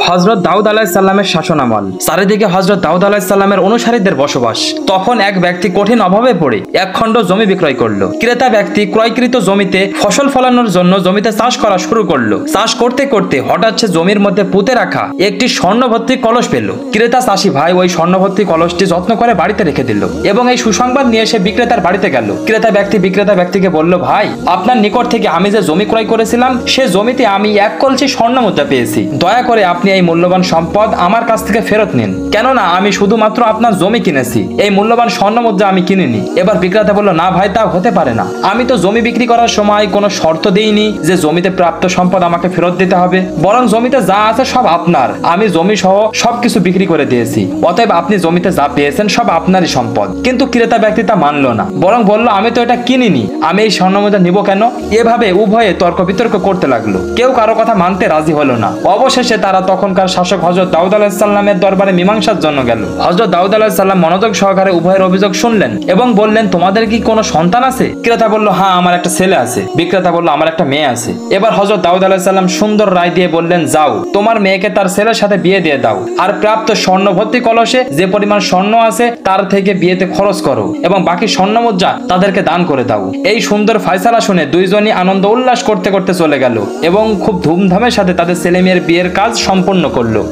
হযরত দাউদ আলাইহিস সালামের শাসনামল। চারিদিকে হযরত দাউদ আলাইহিস সালামের অনুসারীদের বসবাস। তখন এক ব্যক্তি কঠিন অভাবে পড়ে এক খণ্ড জমি বিক্রয় করলো। ক্রেতা ব্যক্তি ক্রয়কৃত জমিতে ফসল ফলানোর জন্য জমিতে চাষ করা শুরু করলো। চাষ করতে করতে হঠাৎ সে জমির মধ্যে পুঁতে রাখা একটি স্বর্ণভর্তি কলস পেল। ক্রেতা চাষি ভাই ওই স্বর্ণভর্তি কলসটি যত্ন করে বাড়িতে রেখে দিল এবং এই সুসংবাদ নিয়ে সে বিক্রেতার বাড়িতে গেল। ক্রেতা ব্যক্তিকে বলল, ভাই, আপনার নিকট থেকে আমি যে জমি ক্রয় করেছিলাম সে জমিতে আমি এক কলসি স্বর্ণ মুদ্রা পেয়েছি। দয়া করে আপনি এই মূল্যবান সম্পদ আমার কাছ থেকে ফেরত নিন, কেননা আমি শুধুমাত্র আপনার জমি কিনেছি, এই মূল্যবান স্বর্ণ মুদ্রা আমি কিনিনি। এবার বিক্রেতা বলল, না ভাই, তা হতে পারে না। আমি তো জমি বিক্রি করার সময় কোনো শর্ত দেইনি যে জমিতে প্রাপ্ত সম্পদ আমাকে ফেরত দিতে হবে, বরং জমিতে যা আছে সব আপনার। আমি জমি সহ সবকিছু বিক্রি করে দিয়েছি, অতএব আপনি জমিতে যা পেয়েছেন সব আপনারই সম্পদ। কিন্তু ক্রেতা ব্যক্তি তা মানল না, বরং বলল, আমি তো এটা কিনিনি, আমি এই স্বর্ণ মুদ্রা নিব কেন? এভাবে উভয়ে তর্ক বিতর্ক করতে লাগলো। কেউ কারো কথা মানতে রাজি হলো না। অবশেষে তারা তখনকার শাসক হযরত দাউদ আলাইহিস সালামের দরবারে মীমাংসার জন্য গেল। হযরত দাউদ আলাইহিস সালাম মনোযোগ সহকারে উভয়ের অভিযোগ শুনলেন এবং বললেন, তোমাদের কি কোনো সন্তান আছে? ক্রেতা বলল, হ্যাঁ, আমার একটা ছেলে আছে। বিক্রেতা বলল, আমার একটা মেয়ে আছে। এবার হযরত দাউদ আলাইহিস সালাম সুন্দর রায় দিয়ে বললেন, যাও, তোমার মেয়েকে তার ছেলের সাথে বিয়ে দিয়ে দাও, আর প্রাপ্ত স্বর্ণ ভর্তি কলসে যে পরিমাণ স্বর্ণ আছে তার থেকে বিয়েতে খরচ করো এবং বাকি স্বর্ণ মুদ্রা তাদেরকে দান করে দাও। এই সুন্দর ফয়সালা শুনে দুইজনই আনন্দ উল্লাস করতে করতে চলে গেল এবং খুব ধুমধামের সাথে তাদের ছেলে মেয়ের বিয়ের কাজ সম্পন্ন করলো।